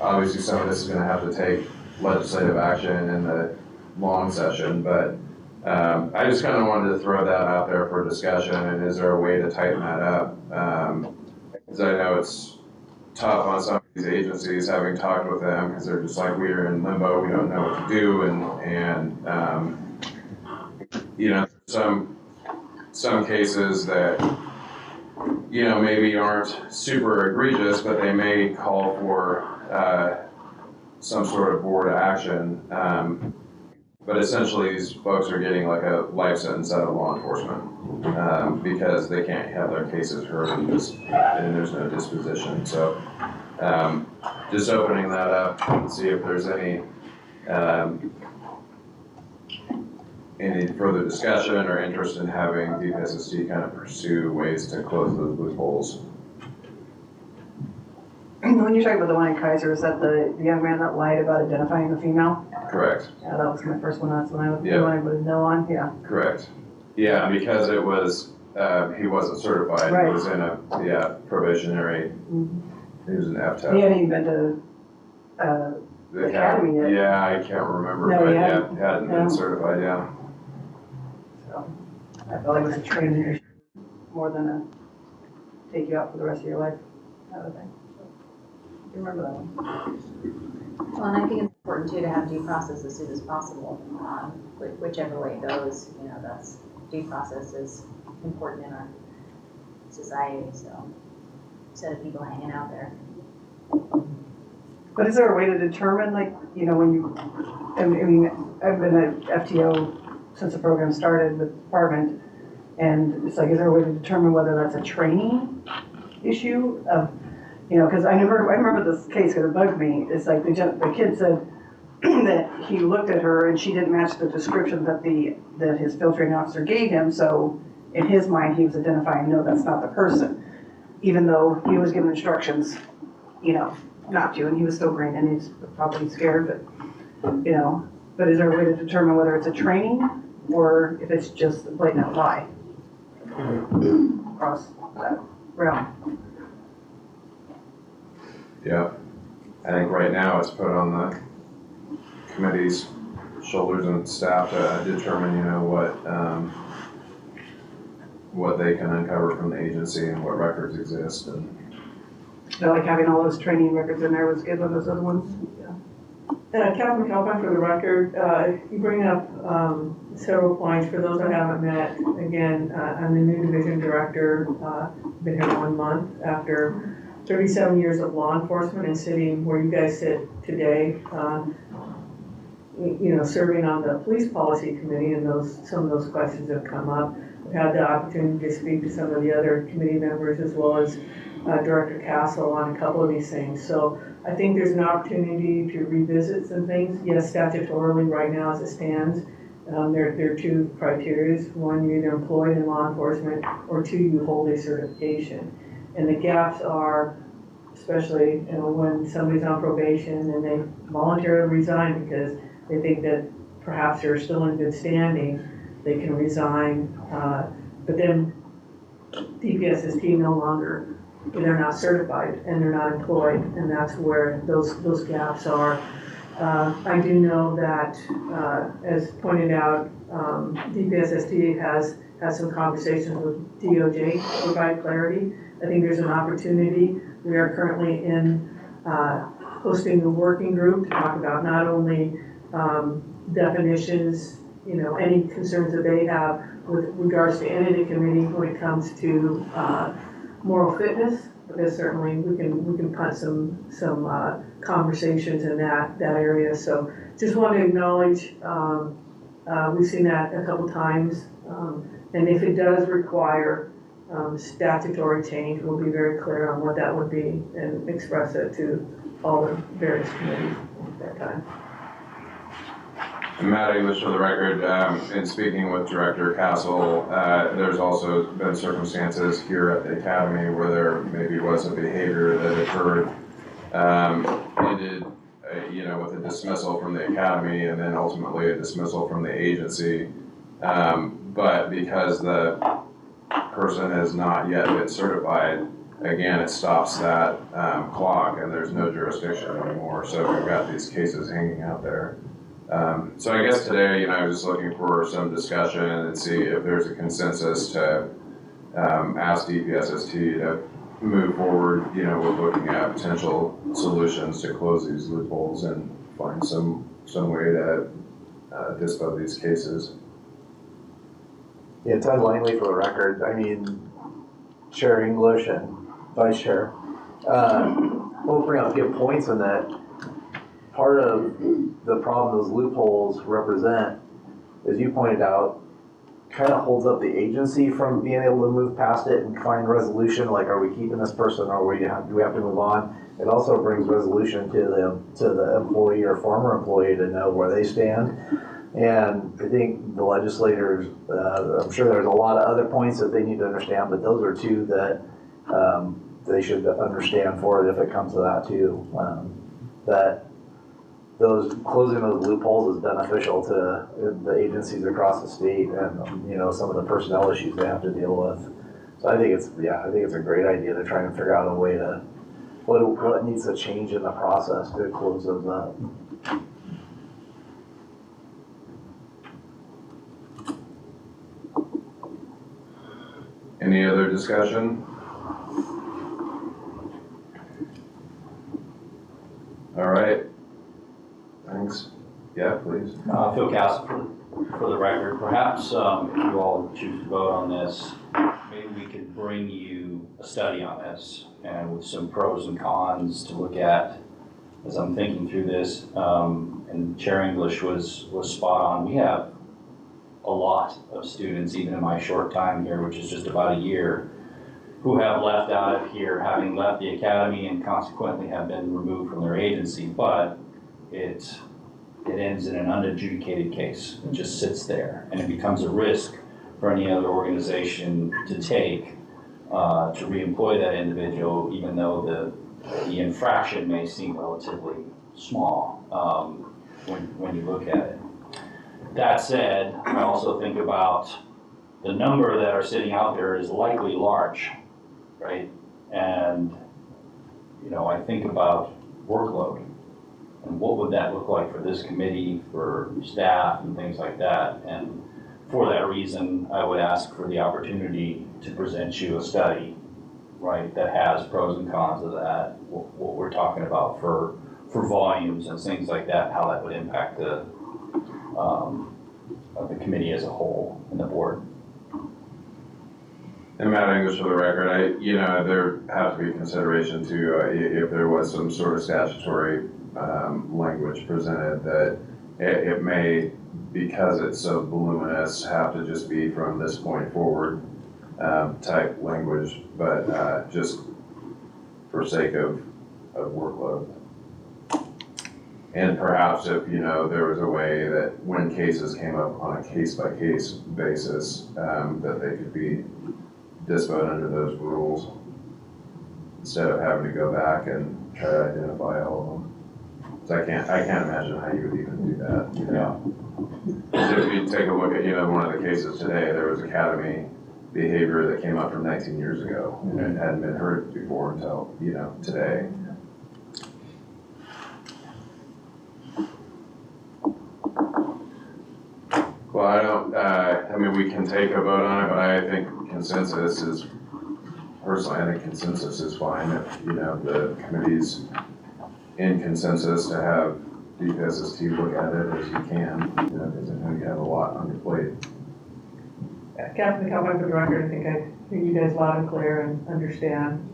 Speaker 1: obviously some of this is gonna have to take legislative action in the long session, but I just kind of wanted to throw that out there for discussion, and is there a way to tighten that up? Because I know it's tough on some of these agencies, having talked with them, because they're just like, we're in limbo, we don't know what to do, and some cases that, maybe aren't super egregious, but they may call for some sort of board action. But essentially, these folks are getting like a life sentence out of law enforcement because they can't have their cases heard and there's no disposition. So just opening that up and see if there's any further discussion or interest in having DPSSC kind of pursue ways to close those loopholes.
Speaker 13: When you're talking about the one in Kaiser, is that the young man that lied about identifying the female?
Speaker 1: Correct.
Speaker 13: Yeah, that was my first one. That's when I would know on. Yeah.
Speaker 1: Correct. Yeah, because it was he wasn't certified.
Speaker 13: Right.
Speaker 1: He was in a probationary. Mm-hmm. He was an F-type.
Speaker 13: He hadn't even been to the academy yet.
Speaker 1: Yeah, I can't remember,
Speaker 13: no,
Speaker 1: but
Speaker 13: hadn't
Speaker 1: been certified. Yeah.
Speaker 13: So I felt like it was a training issue more than a take you out for the rest of your life kind of thing. You remember that one?
Speaker 12: Well, and I think it's important too to have due process as soon as possible. Whichever way it goes, that's due process is important in our society. So instead of people hanging out there.
Speaker 13: But is there a way to determine, when you? I mean, I've been at FTO since the program started with the department, and it's like, is there a way to determine whether that's a training issue of? You know, because I remember this case, because it bugged me, it's like the kid said that he looked at her and she didn't match the description that his filtering officer gave him, so in his mind, he was identifying, no, that's not the person, even though he was given instructions, you know, not to, and he was still green, and he's probably scared, but, you know, but is there a way to determine whether it's a training or if it's just a blatant lie across that realm?
Speaker 1: Yeah, I think right now it's put on the committee's shoulders and staff to determine, you know, what they can uncover from the agency and what records exist. And
Speaker 13: I like having all those training records in there was good on those other ones.
Speaker 14: Catherine Calpine, for the record, you bring up several points. For those I haven't met, again, I'm the new division director, been here 1 month after 37 years of law enforcement and sitting where you guys sit today, you know, serving on the police policy committee, and some of those questions have come up. I've had the opportunity to speak to some of the other committee members as well as Director Castle on a couple of these things. So I think there's an opportunity to revisit some things. Yes, statutorily right now as it stands, there are two criteria. One, you're either employed in law enforcement, or two, you hold a certification. And the gaps are, especially, you know, when somebody's on probation and they voluntarily resign because they think that perhaps they're still in good standing, they can resign. But then DPSST no longer, they're not certified and they're not employed, and that's where those gaps are. I do know that, as pointed out, DPSST has had some conversations with DOJ to provide clarity. I think there's an opportunity. We are currently hosting a working group to talk about not only definitions, you know, any concerns that they have with regards to entity committee when it comes to moral fitness, because certainly we can punt some conversations in that area. So just want to acknowledge we've seen that a couple times, and if it does require statutory change, we'll be very clear on what that would be and express it to all the various committees at that time.
Speaker 1: Matt English, for the record, in speaking with Director Castle, there's also been circumstances here at the academy where there maybe was a behavior that occurred, ended, you know, with a dismissal from the academy and then ultimately a dismissal from the agency. But because the person has not yet been certified, again, it stops that clock and there's no jurisdiction anymore. So we've got these cases hanging out there. So I guess today, you know, I was just looking for some discussion and see if there's a consensus to ask DPSST to move forward, you know, with looking at potential solutions to close these loopholes and find some way to dispose these cases.
Speaker 6: Yeah, Ted Langley, for the record. I mean, Chair English and Vice Chair, both bring up good points in that part of the problem those loopholes represent, as you pointed out, kind of holds up the agency from being able to move past it and find resolution, like, are we keeping this person or do we have to move on? It also brings resolution to the employee or former employee to know where they stand. And I think the legislators, I'm sure there's a lot of other points that they need to understand, but those are two that they should understand for it if it comes to that too. That closing those loopholes is beneficial to the agencies across the state and, you know, some of the personnel issues they have to deal with. So I think it's a great idea to try and figure out a way to, what needs to change in the process to close those up.
Speaker 1: Any other discussion? All right. Thanks. Yeah, please.
Speaker 15: Phil Castle for the record. Perhaps if you all choose to vote on this, maybe we could bring you a study on this and with some pros and cons to look at as I'm thinking through this. And Chair English was spot on. We have a lot of students, even in my short time here, which is just about a year, who have left out of here, having left the academy and consequently have been removed from their agency, but it ends in an unadjudicated case. It just sits there, and it becomes a risk for any other organization to take to reemploy that individual, even though the infraction may seem relatively small when you look at it. That said, I also think about the number that are sitting out there is likely large, right? And, you know, I think about workload and what would that look like for this committee, for staff and things like that. And for that reason, I would ask for the opportunity to present you a study, right, that has pros and cons of that, what we're talking about for volumes and things like that, how that would impact the committee as a whole and the board.
Speaker 1: And Matt English for the record, there has to be consideration too, if there was some sort of statutory language presented that it may, because it's so voluminous, have to just be from this point forward type language, but just for sake of workload. And perhaps if, there was a way that when cases came up on a case-by-case basis, that they could be disposed under those rules, instead of having to go back and try to identify all of them. So I can't imagine how you would even do that, If you take a look at, one of the cases today, there was academy behavior that came up from 19 years ago, and it hadn't been heard before until, today. Well, we can take a vote on it, but I think consensus is, personally, I think consensus is fine. If, the committee's in consensus to have DPSST look at it as you can, because I know you have a lot on your plate.
Speaker 14: Captain Calvin, for the record, I think I hear you guys loud and clear and understand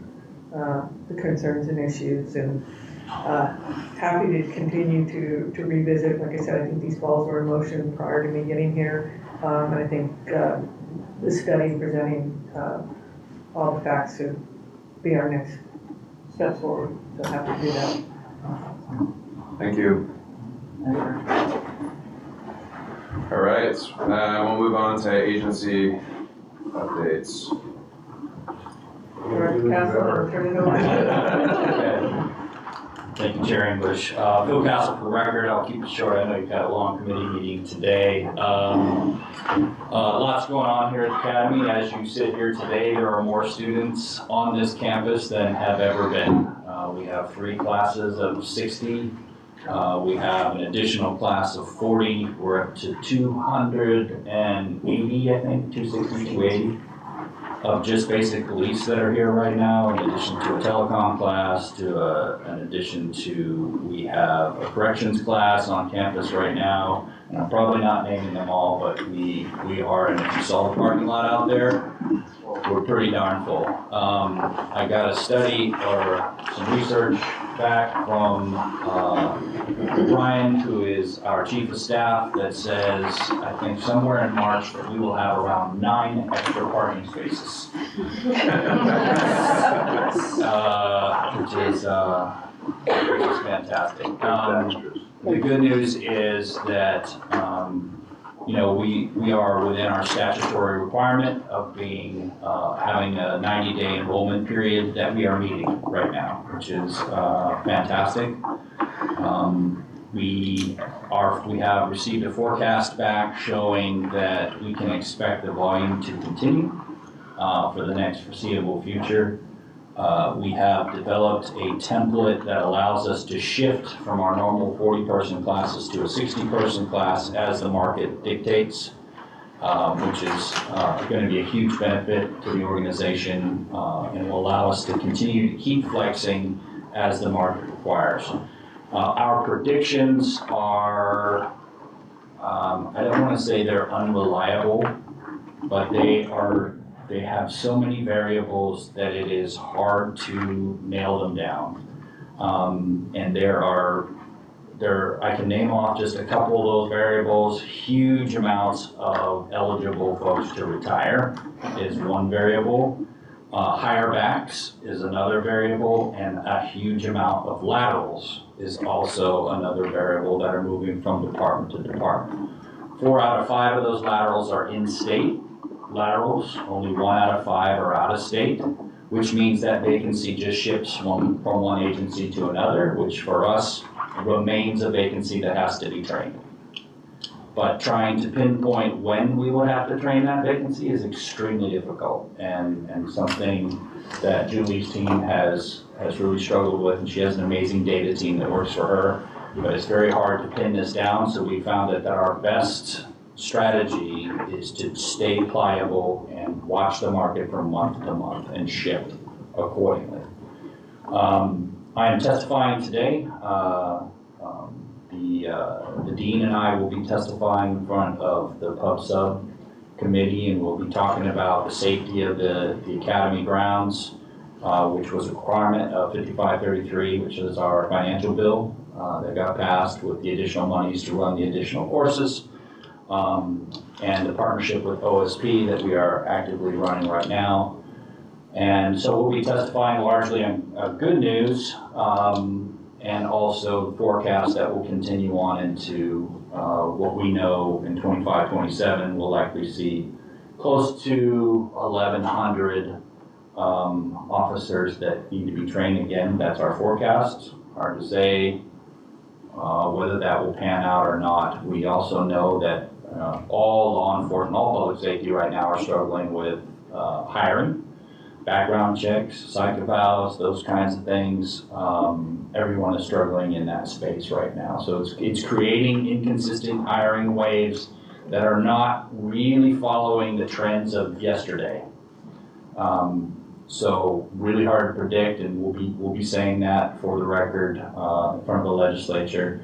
Speaker 14: the concerns and issues, and happy to continue to revisit. Like I said, I think these balls were in motion prior to me getting here, and I think the study presenting all the facts should be our next step forward. So happy to do that.
Speaker 1: Thank you. All right, we'll move on to agency updates.
Speaker 14: Director Castle, turn it over.
Speaker 15: Thank you, Chair English. Phil Castle for the record. I'll keep it short. I know you've had a long committee meeting today. Lots going on here at the Academy. As you sit here today, there are more students on this campus than have ever been. We have 3 classes of 60. We have an additional class of 40. We're up to 280, I think, 260, 280. Of just basic police that are here right now, in addition to a telecom class, in addition to, we have a corrections class on campus right now, and I'm probably not naming them all, but we are in a solid parking lot out there. We're pretty darn full. I got a study or some research back from Brian, who is our chief of staff, that says, I think somewhere in March, that we will have around 9 extra parking spaces. Which is fantastic. The good news is that we are within our statutory requirement of being having a 90-day enrollment period that we are meeting right now, which is fantastic. We have received a forecast back showing that we can expect the volume to continue for the next foreseeable future. We have developed a template that allows us to shift from our normal 40-person classes to a 60-person class as the market dictates, which is going to be a huge benefit to the organization and will allow us to continue to keep flexing as the market requires. Our predictions are, I don't want to say they're unreliable, but they have so many variables that it is hard to nail them down. And I can name off just a couple of those variables. Huge amounts of eligible folks to retire is one variable. Higher backs is another variable, and a huge amount of laterals is also another variable that are moving from department to department. 4 out of 5 of those laterals are in-state laterals. Only 1 out of 5 are out of state, which means that vacancy just shifts from one agency to another, which for us remains a vacancy that has to be trained. But trying to pinpoint when we will have to train that vacancy is extremely difficult, and something that Julie's team has really struggled with, and she has an amazing data team that works for her, but it's very hard to pin this down. So we found that our best strategy is to stay pliable and watch the market from month to month and shift accordingly. I am testifying today. The dean and I will be testifying in front of the pub sub committee, and we'll be talking about the safety of the academy grounds, which was a requirement of 5533, which is our financial bill that got passed with the additional monies to run the additional courses, and the partnership with OSP that we are actively running right now. And so we'll be testifying largely on good news, and also the forecast that will continue on into what we know in 25-27. We'll likely see close to 1,100 officers that need to be trained again. That's our forecast. Hard to say whether that will pan out or not. We also know that all law enforcement, all public safety right now are struggling with hiring, background checks, psych evals, those kinds of things. Everyone is struggling in that space right now. So it's creating inconsistent hiring waves that are not really following the trends of yesterday. So really hard to predict, and we'll be saying that for the record in front of the legislature,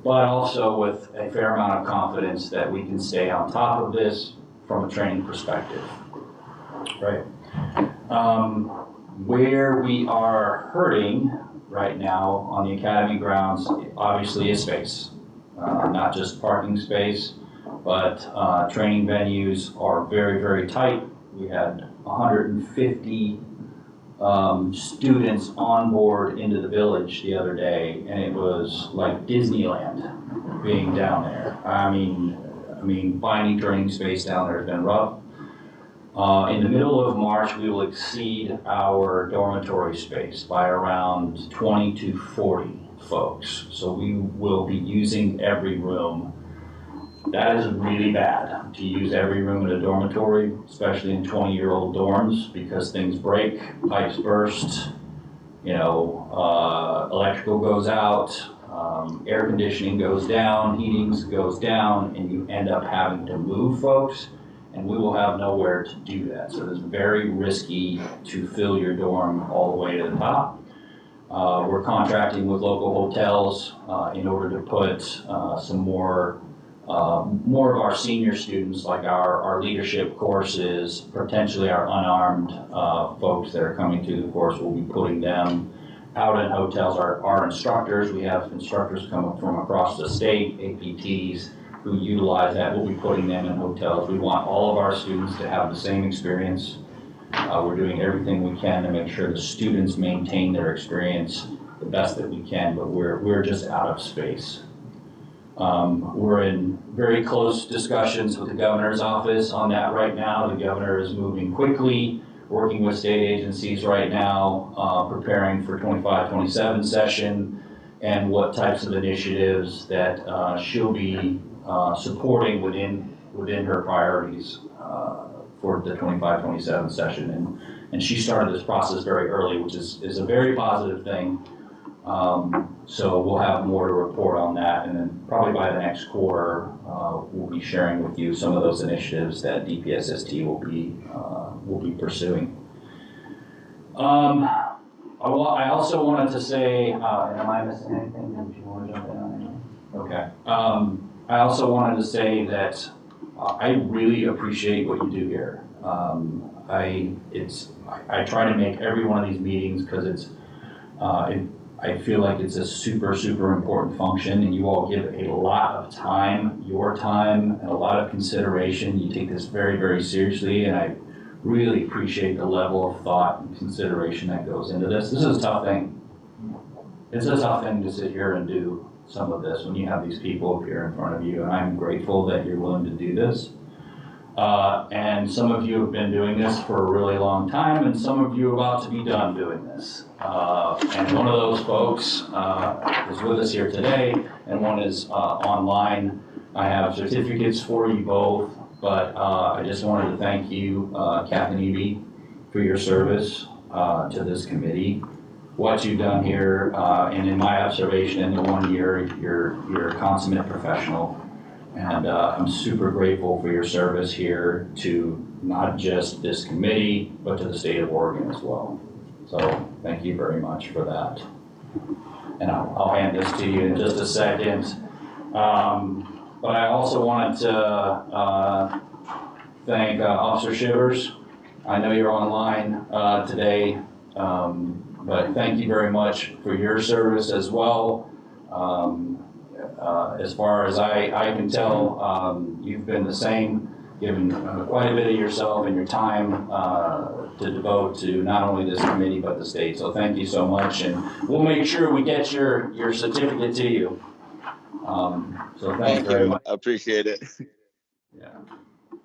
Speaker 15: but also with a fair amount of confidence that we can stay on top of this from a training perspective. Right. Where we are hurting right now on the academy grounds, obviously, is space. Not just parking space, but training venues are very, very tight. We had 150 students on board into the village the other day, and it was like Disneyland being down there. I mean, finding training space down there has been rough. In the middle of March, we will exceed our dormitory space by around 20 to 40 folks. So we will be using every room. That is really bad, to use every room in a dormitory, especially in 20-year-old dorms, because things break, pipes burst, electrical goes out, air conditioning goes down, heating goes down, and you end up having to move folks. And we will have nowhere to do that. So it's very risky to fill your dorm all the way to the top. We're contracting with local hotels in order to put some more of our senior students, like our leadership courses, potentially our unarmed folks that are coming to the course. We'll be putting them out in hotels. Our instructors, we have instructors coming from across the state, APTs, who utilize that. We'll be putting them in hotels. We want all of our students to have the same experience. We're doing everything we can to make sure the students maintain their experience the best that we can, but we're just out of space. We're in very close discussions with the governor's office on that right now. The governor is moving quickly, working with state agencies right now, preparing for 25-27 session and what types of initiatives that she'll be supporting within her priorities for the 25-27 session. And she started this process very early, which is a very positive thing. So we'll have more to report on that, and then probably by the next quarter, we'll be sharing with you some of those initiatives that DPSST will be pursuing. I also wanted to say, am I missing anything? Did you want to jump in on anything? Okay. I also wanted to say that I really appreciate what you do here. I try to make every one of these meetings because I feel like it's a super, super important function, and you all give a lot of time, your time, and a lot of consideration. You take this very, very seriously, and I really appreciate the level of thought and consideration that goes into this. This is a tough thing. It's a tough thing to sit here and do some of this when you have these people here in front of you, and I'm grateful that you're willing to do this. And some of you have been doing this for a really long time, and some of you are about to be done doing this. And one of those folks is with us here today, and one is online. I have certificates for you both, but I just wanted to thank you, Captain Eby, for your service to this committee. What you've done here, and in my observation, in the 1 year, you're a consummate professional. And I'm super grateful for your service here to not just this committee, but to the state of Oregon as well. So thank you very much for that. And I'll hand this to you in just a second. But I also wanted to thank Officer Shivers. I know you're online today, but thank you very much for your service as well. As far as I can tell, you've been the same, given quite a bit of yourself and your time to devote to not only this committee but the state. So thank you so much, and we'll make sure we get your certificate to you. So thank you very much.
Speaker 11: I appreciate it.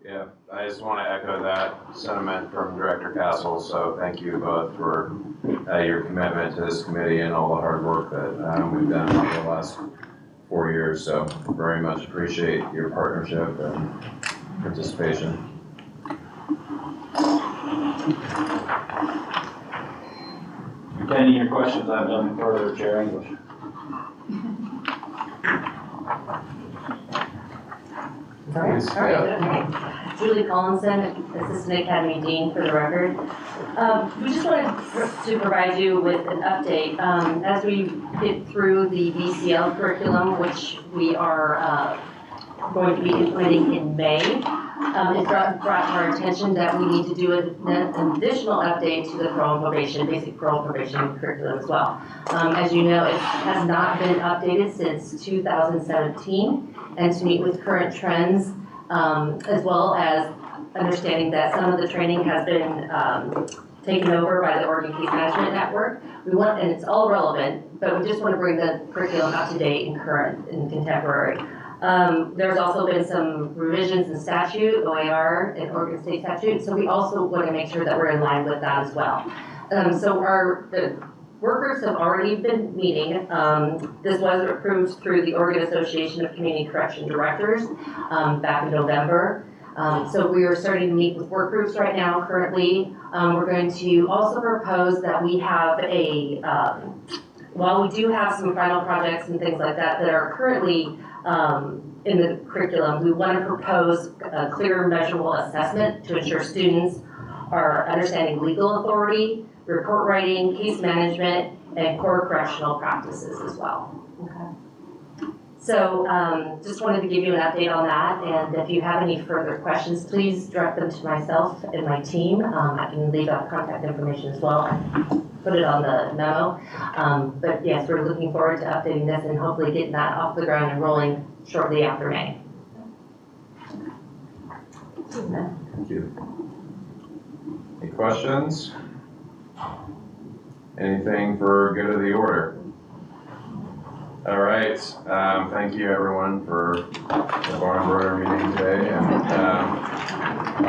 Speaker 1: Yeah, I just want to echo that sentiment from Director Castle. So thank you both for your commitment to this committee and all the hard work that we've done over the last 4 years. So very much appreciate your partnership and participation.
Speaker 15: Any of your questions, I have nothing further, Chair English.
Speaker 16: All right. Julie Collinson, Assistant Academy Dean for the record. We just wanted to provide you with an update. As we get through the VCL curriculum, which we are going to be implementing in May, it's brought to our attention that we need to do an additional update to the parole and probation, basic parole and probation curriculum as well. As you know, it has not been updated since 2017, and to meet with current trends, as well as understanding that some of the training has been taken over by the Oregon Case Management Network. And it's all relevant, but we just want to bring the curriculum up to date and current and contemporary. There's also been some revisions in statute, OAR, and Oregon State statute, so we also want to make sure that we're in line with that as well. So the work groups have already been meeting. This was approved through the Oregon Association of Community Correction Directors back in November. So we are starting to meet with work groups right now currently. We're going to also propose that we have while we do have some final projects and things like that that are currently in the curriculum, we want to propose a clear measurable assessment to ensure students are understanding legal authority, report writing, case management, and core correctional practices as well. Okay. So just wanted to give you an update on that, and if you have any further questions, please direct them to myself and my team. I can leave out contact information as well. Put it on the memo. But yes, we're looking forward to updating this and hopefully getting that off the ground and rolling shortly after May.
Speaker 1: Thank you. Any questions? Anything for good of the order? All right. Thank you everyone for the barn burner meeting today. And